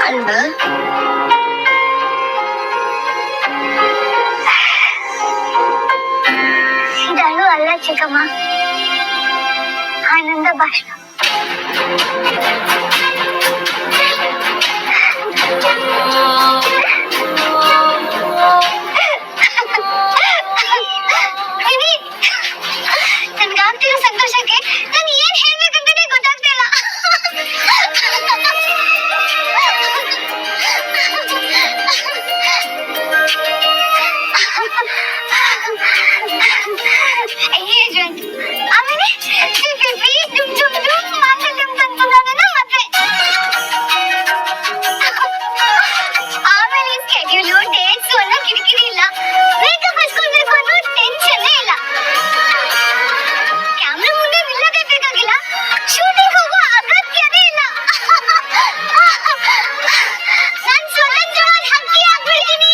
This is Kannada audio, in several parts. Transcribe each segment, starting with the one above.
ಅಲ್ವಾ? ಇದಳು ಅಲ್ಲ ಚಿಕ್ಕಮ್ಮ, ಆನಂದ ಭಾಷಣ. ನನ್ಗಾಗ್ತಿರೋ ಸಂತೋಷಕ್ಕೆ ನಾನು ಏನ್ ಹೇಳ್ಬೇಕಂತಾನೆ ಗೊತ್ತಾಗ್ತಾ ಇಲ್ಲ. ಆಮೇಲೆ ಡುಮ್ ಡುಮ್ ಡುಮ್ ಮಾತಾಡ್ಕೊಂಡ್ ತಂದು ನನ್ನ ಮದ್ವೆ. ಆಮೇಲೆ ಸ್ಕೆಡ್ಯೂಲು ಡೇಟ್ಸು ಅನ್ನೋ ಕಿರಿಕಿರಿ ಇಲ್ಲ, ಮೇಕಪ್ ಹಚ್ಕೊಳ್ಬೇಕು ಅನ್ನೋ ಟೆನ್ಷನ್ನೇ ಇಲ್ಲ. ಕ್ಯಾಮ್ರಾ ಮುಂದೆ ನಿಲ್ಲದೇ ಬೇಕಾಗಿಲ್ಲ, ಶೂಟಿಂಗ್ ಹೋಗೋ ಅಗತ್ಯನೇ ಇಲ್ಲ. ನಾನ್ ಸ್ವತಂತ್ರವಾದ ಹಕ್ಕಿ ಆಗ್ಬಿಡ್ತೀನಿ.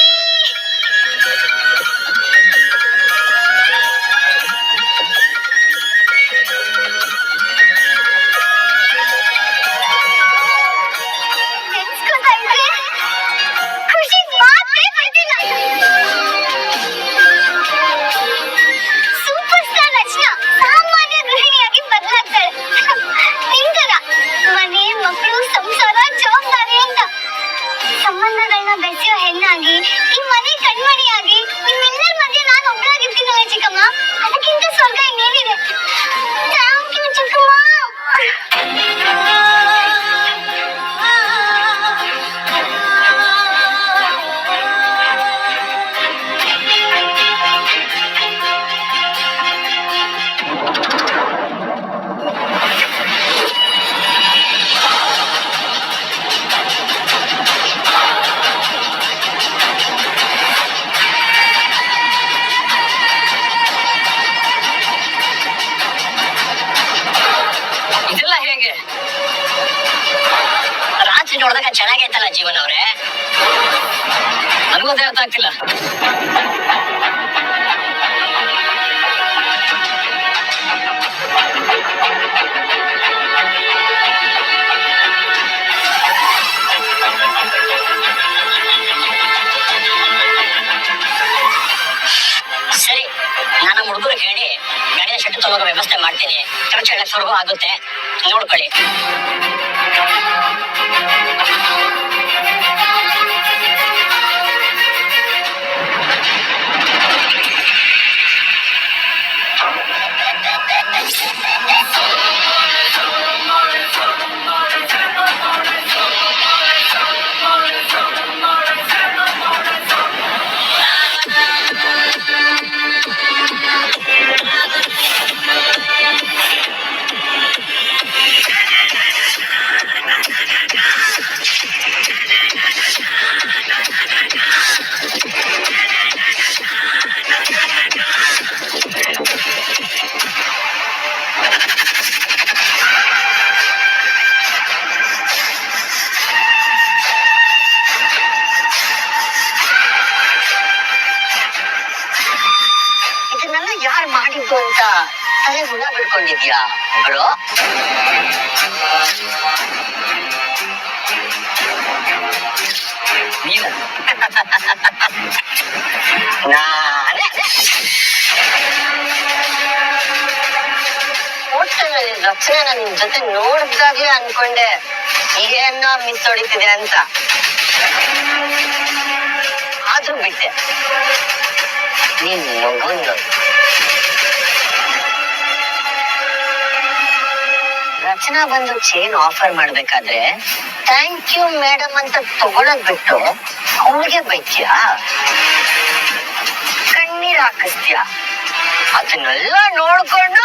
ನೆನ್ಸ್ಕೊತಾ ಇದ್ರೆ ಖುಷಿ ಮಾತೇ ಬರ್ತಿಲ್ಲ. ಸೂಪರ್ ಸ್ಟಾರ್ ರಚನಾ ಸಾಮಾನ್ಯ ಗೃಹಿಣಿಯಾಗಿ ಬದಲಾಗ್ತಾಳೆ. ನಿಂತರ ಮನೆ, ಮಕ್ಕಳು, ಸಂಸಾರ, ಜವಾಬ್ದಾರಿ ಅಂತ ಸಂಬಂಧಗಳನ್ನ ಬೆಸೆಯೋ ಹೆಣ್ಣಾಗಿ ಈ ಮನೆ ಕಣ್ಮಣಿಯಾಗಿ ನಿಮ್ಮೆಲ್ಲರ ಮಧ್ಯೆ ನಾನು ಒಬ್ಬಳಾಗಿರ್ತೀನಲ್ಲ ಚಿಕ್ಕಮ್ಮ, ಅದಕ್ಕಿಂತ ಸ್ವರ್ಗ ಇನ್ನೇನಿದೆ. ಥ್ಯಾಂಕ್ ಯು ಚಿಕ್ಕಮ್ಮ. ಇದೆಲ್ಲ ಹೇಗೆ? ರಾತ್ರಿ ನೋಡಿದಾಗ ಚೆನ್ನಾಗೈತಲ್ಲ ಜೀವನ ಅವ್ರೆ, ನನಗೂ ಅದೇ ಅರ್ಥ ಆಗ್ತಿಲ್ಲ. ಸರಿ, ನಾನು ಹುಡುಗರು ಹೇಳಿ ಗಾಡಿಯ ಶೆಟ್ಟು ತಗೋಗೋ ವ್ಯವಸ್ಥೆ ಮಾಡ್ತೀನಿ. ಖರ್ಚು $1,00,000 ಆಗುತ್ತೆ, ನೋಡ್ಕೊಳ್ಳಿ. ಇದನ್ನೆಲ್ಲ ಯಾರು ಮಾಡಿದ್ದು ಅಂತ ತಲೆ ಹುಳ ಬಿಡ್ಕೊಂಡಿದ್ಯಾ ಬ್ರೋ? ನೀನು ನಾನೇ ಹೋಟೆಲಲ್ಲಿ ರಚನೆ ನಿನ್ ಜೊತೆ ನೋಡ್ದಾಗ್ಲೇ ಅನ್ಕೊಂಡೆ ಏನೋ ಮಿಸ್ ಹೊಡಿತಿದೆ ಅಂತ. ಆದ್ರೂ ಬಿಟ್ಟೆ. ನೀನ್ ಮಗುನ್ ರಚನಾ ಬಂದು ಚೈನ್ ಆಫರ್ ಮಾಡ್ಬೇಕಾದ್ರೆ ಥ್ಯಾಂಕ್ ಯು ಮೇಡಮ್ ಅಂತ ತಗೊಳದ್ ಬಿಟ್ಟು ಅವಳಿಗೆ ಬೈತ್ಯಾ, ಕಣ್ಣೀರ್ ಹಾಕಿಸ್ತೀಯ. ಅದನ್ನೆಲ್ಲ ನೋಡ್ಕೊಂಡು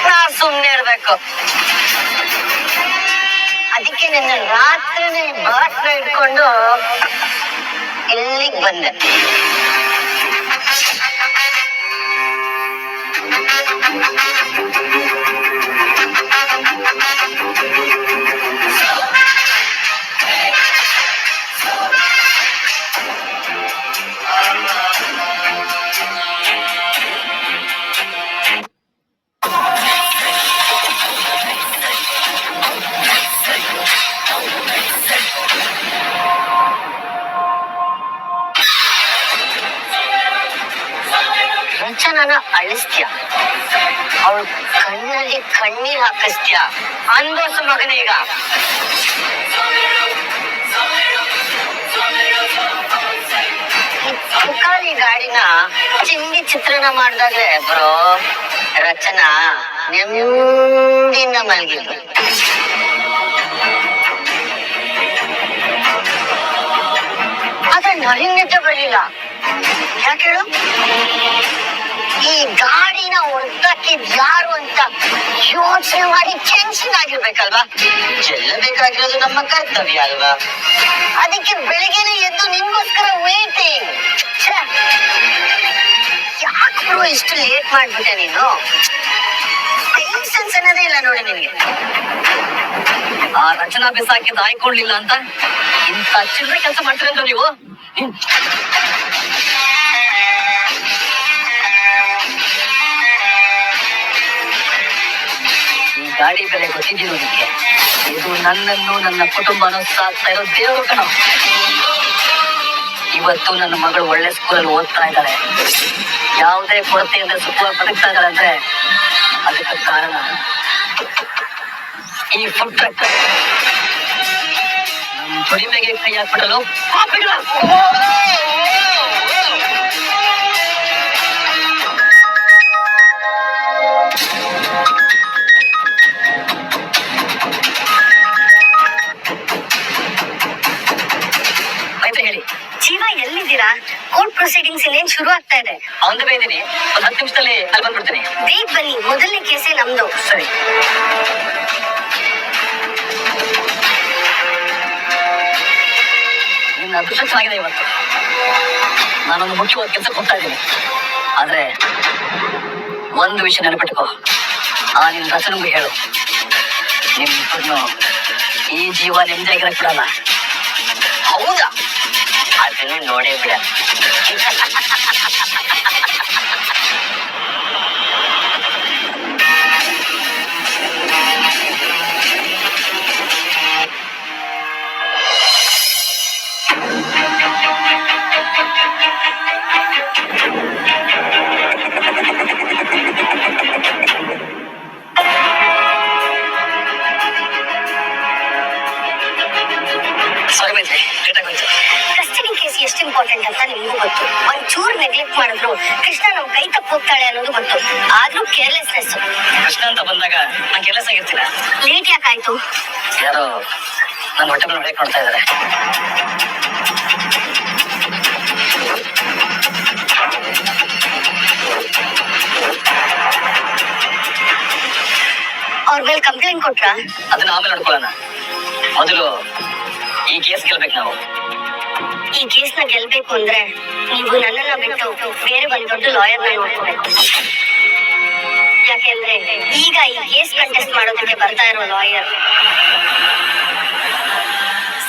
ನಾ ಸುಮ್ನೆ ಇರ್ಬೇಕು. ಅದಕ್ಕೆ ನನ್ನ ರಾತ್ರಿನೇ ಬಾಟ್ನ ಇಟ್ಕೊಂಡು ಇಲ್ಲಿಗೆ ಬಂದೆ. ಜೀವನ ಅಳಿಸ್ತೀಯ, ಅವಳು ಕಣ್ಣಲ್ಲಿ ಕಣ್ಣೀರ್ ಹಾಕಿಸ್ತೀಯ ಅನ್ಬೋಸು ಮಗನೇ. ಈಗ ತುಕಾಲಿ ಗಾಡಿನ ಚಿಂದಿ ಚಿತ್ರಣ ಮಾಡಿದಾಗ್ರೆ ಬ್ರೋ ರಚನಾ ನೆಮ್ಮದಿಯಿಂದ ಮಲಗಿದ್ರು. ಆದ್ರೆ ನನಗ್ ನಿದ್ದೆ ಬರ್ಲಿಲ್ಲ. ಯಾಕೆ ಹೇಳು? ಈ ಗಾಡಿನ ಹೊರತಾಕಿದ್ ಯಾರು ಅಂತ ಯೋಚನೆ ಮಾಡಿ ಟೆನ್ಷನ್ ಆಗಿರ್ಬೇಕಲ್ವಾ? ಬೇಕಾಗಿರೋದು ನಮ್ಮ ಕರ್ತವ್ಯ ಅಲ್ವಾ? ಅದಕ್ಕೆ ಬೆಳಿಗ್ಗೆನೆ ಎದ್ದು ನಿನ್ಗೋಸ್ಕರ ವೇಟಿಂಗ್. ಯಾಕೆ ಬ್ರೋ ಇಷ್ಟು ಲೇಟ್ ಮಾಡ್ಬಿಟ್ಟೆ ನೀನು? ಟೈಮ್ ಸೆನ್ಸ್ ಅನ್ನೋದೇ ಇಲ್ಲ ನೋಡಿ ನಿನ್ಗೆ. ಆ ರಚನಾ ಬಿಸಾಕಿದ್ದು ಆಯ್ಕೊಳ್ಳಿಲ್ಲ ಅಂತ ಇಂಥ ಚಿಲ್ಲರೆ ಕೆಲಸ ಮಾಡ್ತೀರಂತ ನೀವು. ಈ ಗಾಡಿ ಬೆಲೆ ಗೊತ್ತಿದ್ದೀರೋ ನಿಮಗೆ? ಇದು ನನ್ನನ್ನು ನನ್ನ ಕುಟುಂಬನೂ ಸಾಕ್ತಾ ಇರೋ ದೇವರು ಕಣ. ಇವತ್ತು ನನ್ನ ಮಗಳು ಒಳ್ಳೆ ಸ್ಕೂಲಲ್ಲಿ ಓದ್ತಾ ಇದ್ದಾಳೆ, ಯಾವುದೇ ಕೊರತೆಯಿಂದ ಸುಖವಾಗಿ ಬದುಕ್ತಾ ಇದ್ದಾಳೆ ಅಂದ್ರೆ ಅದಕ್ಕೆ ಕಾರಣ ಈ ಫುಡ್ ಟ್ರಕ್. ನಮ್ಮ ದುಡಿಮೆಗೆ ಕೈ ಹಾಕ್ಬಿಡಲು ಪಾಪಿಗಳ. ಹೇಳಿ ಜೀವ, ಎಲ್ಲಿದ್ದೀರಾ? ಕೋರ್ಟ್ ಪ್ರೊಸೀಡಿಂಗ್ಸ್ ಇನ್ನೇನ್ ಶುರು ಆಗ್ತಾ ಇದೆ. ಅವನ ಬೇದಿನಿ, ಒಂದು 10 ನಿಮಿಷದಲ್ಲಿ ಅಲ್ಲಿ ಬಂದ್ಬಿಡ್ತೀನಿ. ಬೇಗ ಬನ್ನಿ, ಮೊದಲನೇ ಕೇಸೇ ನಮ್ದು. ಸರಿ. ನಿನ್ನ ಅದೃಷ್ಟ ಚೆನ್ನಾಗಿದೆ ಇವತ್ತು. ನಾನೊಂದು ಮುಖ್ಯವಾದ ಕೆಲಸಕ್ಕೆ ಹೋಗ್ತಾ ಇದ್ದೀನಿ. ಆದ್ರೆ ಒಂದು ವಿಷಯ ನೆನಪಿಟ್ಕೋ, ಆ ನಿನ್ನ ರಚನೆಗೂ ಹೇಳು, ನಿಮ್ ಈ ಜೀವ ನೆಮ್ಮದಿಯಾಗಿರಕ್ ಬಿಡಲ್ಲ. ಹೌದಾ? ಅದನ್ನು ನೋಡೇ ಬಿಡ. ಕಸ್ಟಡಿ ಕೇಸ್ ಎಷ್ಟು ಇಂಪಾರ್ಟೆಂಟ್ ಅಂತ ನಿಮ್ಗೂ ಗೊತ್ತು. ಒಂಚೂರು ನೆಗ್ಲೆಕ್ಟ್ ಮಾಡಿದ್ರು ಕೃಷ್ಣ ನಮ್ ಕೈ ತಪ್ಪು ಹೋಗ್ತಾಳೆ ಅನ್ನೋದು ಗೊತ್ತು. ಆದ್ರೂ ಕೇರ್ಲೆಸ್ನೆಸ್. ಕೃಷ್ಣ ಅಂತ ಬಂದಾಗ ನಾನು ಕೇರ್ಲೆಸ್ ಆಗಿರ್ತೀನ. ಲೇಟ್ ಯಾಕಾಯ್ತು? ಯಾರೋ ನನ್ನ ಹೊಟ್ಟೆ ಮೇಲೆ ಹೊಡೆಯಕ್ಕೆ ನೋಡ್ತಾ ಇದ್ದಾರೆ. ಅವ್ರ ಮೇಲೆ ಕಂಪ್ಲೇಂಟ್ ಕೊಟ್ರ? ಅದನ್ನ ಆಮೇಲೆ ನೋಡ್ಕೊಳ್ಳೋಣ. ಮೊದಲು ಈ ಕೇಸ್ ಗೆಲ್ಬೇಕು ನಾವು. ಈ ಕೇಸ್ನ ಗೆಲ್ಬೇಕು ಅಂದ್ರೆ ನೀವು ನನ್ನನ್ನ ಬಿಟ್ಟು ಬೇರೆ ಒಂದು ದೊಡ್ಡ ಲಾಯರ್ನ ನೋಡ್ಕೋಬೇಕು. ಯಾಕೆಂದ್ರೆ ಈಗ ಈ ಕೇಸ್ ಕಂಟೆಸ್ಟ್ ಮಾಡೋದಕ್ಕೆ ಬರ್ತಾ ಇರೋ ಲಾಯರ್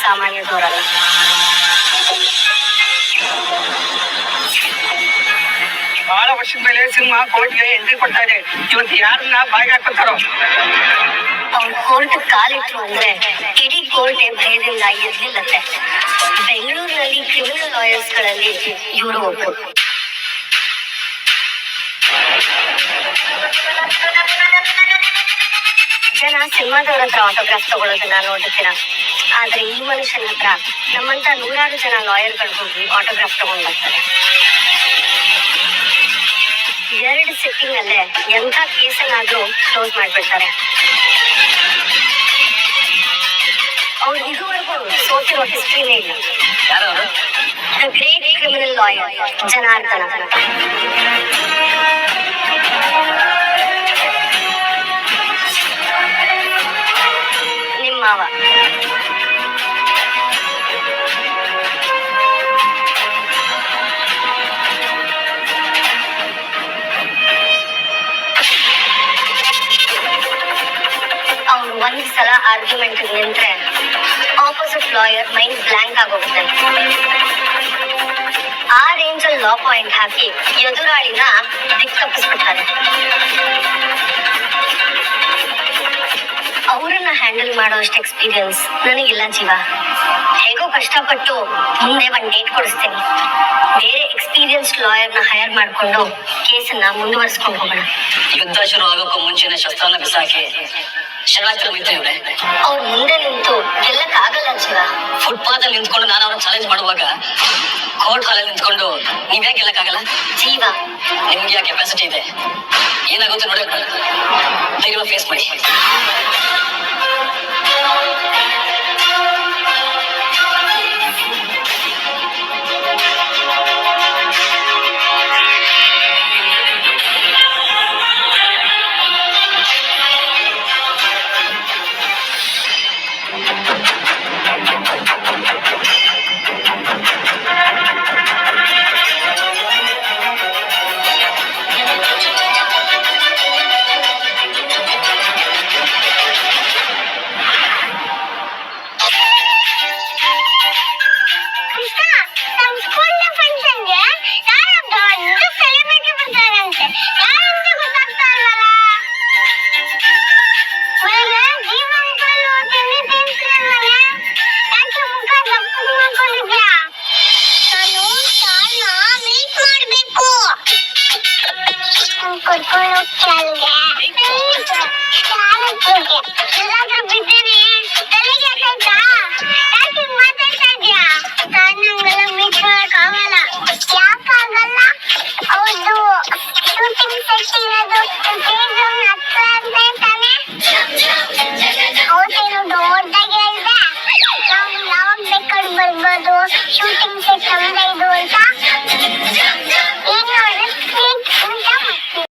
ಸಾಮಾನ್ಯದವರಲ್ಲ. ಬಹಳ ವರ್ಷದ ಮೇಲೆ ಸಿನಿಮಾ ಕೋರ್ಟ್ಗೆ ಎಂಟ್ರಿ ಕೊಡ್ತಾ ಇದೆ. ಇವತ್ತು ಯಾರನ್ನ ಬಾಯಿಗೆ ಹಾಕೋತಾರೋ ಅವ್ರು ಕೋರ್ಟ್ ಕಾಲಿಟ್ರು ಅಂದ್ರೆ ಇಡೀ ಕೋರ್ಟ್ ಭಯದಿಂದ ಎದ್ಲಿಲ್ಲತ್ತೆ. ಬೆಂಗಳೂರಿನಲ್ಲಿ ಕ್ರಿಮಿನಲ್ ಲಾಯರ್ಸ್ ಗಳಲ್ಲಿ ಇವರು ಒಬ್ಬರು. ಜನ ಸಿನಿಮಾದವ್ರ ಹತ್ರ ಆಟೋಗ್ರಾಫ್ ತಗೊಳ್ಳೋದನ್ನ ನೋಡಿರ್ತೀರ. ಆದ್ರೆ ಈ ಮನುಷ್ಯನ ಹತ್ರ ನಮ್ಮಂತ ನೂರಾರು ಜನ ಲಾಯರ್ಗಳು ಹೋಗಿ ಆಟೋಗ್ರಾಫ್ ತಗೊಂಡ್ ಬರ್ತಾರೆ. 2 ಸೆಟ್ಟಿಂಗ್ ಅಲ್ಲೇ ಎಂಥ ಕೇಸನ್ನಾದ್ರೂ ಕ್ಲೋಸ್ ಮಾಡ್ಬಿಡ್ತಾರೆ. ಅವ್ರು ಇದುವರೆಗೂ ಸೋತಿರೋ ಹಿಸ್ಟ್ರಿನೇ ಇಲ್ಲ. The great criminal lawyer Janardhana. ನಿಮ್ಮ ಮಾವ. ಅವ್ರು ಒಂದ್ಸಲ ಆರ್ಗ್ಯುಮೆಂಟ್ ನಿಂತ್ರೆ ಆಪೋಸಿಟ್ ಲಾಯರ್ ಮೈಂಡ್ ಬ್ಲಾಂಕ್ ಆಗೋಗುತ್ತೆ. ಆ ರೇಂಜ್ ಅಲ್ಲಿ ಲಾ ಪಾಯಿಂಟ್ ಹಾಕಿ ಎದುರಾಳಿನ ದಿಕ್ ತಪ್ಪಿಸ್ಬಿಡ್ತಾರೆ. ಅವರನ್ನ ಹ್ಯಾಂಡಲ್ ಮಾಡೋ ಅಷ್ಟು ಎಕ್ಸ್ಪೀರಿಯನ್ಸ್ ನನಗಿಲ್ಲ ಜೀವ. ಹೇಗೋ ಕಷ್ಟಪಟ್ಟು ಮುಂದೆ ಒಂದು ಡೇಟ್ ಕೊಡಿಸ್ತೀನಿ. ಬೇರೆ ಎಕ್ಸ್ಪೀರಿಯನ್ಸ್ ಲಾಯರ್ನ ಹೈರ್ ಮಾಡ್ಕೊಂಡು ಕೇಸನ್ನ ಮುಂದುವರಿಸ್ಕೊಂಡು ಹೋಗೋಣ. ಯುದ್ಧ ಶುರು ಆಗೋಕ್ಕೂ ಮುಂಚೆನೆ ಶಸ್ತ್ರನ ಬಿಸಾಕಿ ಶರಣಾರ್ಥಿಗಳು ನಿಂತಿವ್ರೆ. ಅವ್ರ ಮುಂದೆ ನಿಂತು ಗೆಲ್ಲಕ್ ಆಗಲ್ಲ ಜೀವ. ಫುಟ್ಪಾತ್ ಅಲ್ಲಿ ನಿಂತ್ಕೊಂಡು ನಾನು ಅವ್ರನ್ನ ಚಾಲೆಂಜ್ ಮಾಡುವಾಗ ಕೋರ್ಟ್ ಹಾಲಲ್ಲಿ ನಿಂತ್ಕೊಂಡು ನೀವ್ ಯಾಕೆ ಗೆಲ್ಲಕ್ಕಾಗಲ್ಲ? ಜೀವ, ನಿಮ್ಗೆ ಆ ಕೆಪಾಸಿಟಿ ಇದೆ. ಏನಾಗುತ್ತೆ ನೋಡಿ, ಧೈರ್ಯ ಫೇಸ್ ಮಾಡಿ. ಕೃಷ್ಣ, ನಮ್ ಸ್ಕೂಲ್ ಫಂಕ್ಷನ್ಗೆ ಯಾರೋ ದೊಡ್ಡ ಸೆಲೆಬ್ರಿಟಿ ಬರ್ತಾರಂತೆ. ಯಾರಂತ ಗೊತ್ತಾಗ್ತಾ ಇಲ್ವಲ್ಲ. ಒಳಗೆ ಜೀವ ಅಂಕಲ್ ತಿಂಡಿ ತಿನ್ಸ್ರಲ್ವಲ್ಲ, ಯಾಕೆ ಮುಖ ದಪ್ಪಗೆ ಮಾಡ್ಕೊಂಡಿದ್ಯಾ? ನಾನು ಸಾಲ್ನ ಮೀಟ್ ಮಾಡ್ಬೇಕು. ಕರ್ಕೊಂಡು ಹೋಗ್ತಾಲ್ಗೆ ಎಲ್ಲಾದ್ರೂ ಬಿದ್ದೇನೆ ತಲೆಗೆ ಯಾಕಾಯ್ತಾ? ಯಾಕೆ ಮಾತಾಡ್ತಾ ಇದ್ಯಾ? ನಾನು ಹಂಗೆಲ್ಲ ಮೀಟ್ ಮಾಡಕ್ ಆಗಲ್ಲ. ಯಾಕಾಗಲ್ಲ? ಹೌದು, ಶೂಟಿಂಗ್ ಸೆಟ್ ಇರೋದು ಸ್ಟೇಜ್ ಹತ್ರ ಅಂತ ತಾನೆ. ಹೌದೇನು ದೊಡ್ಡದಾಗಿ ಹೇಳಿದೆ. ನಾವು ಯಾವಾಗ ಬೇಕಾದ್ರೂ ಬರ್ಬೋದು, ಶೂಟಿಂಗ್ ಸೆಟ್ ನಮ್ದೇ ಇದು ಅಂತ.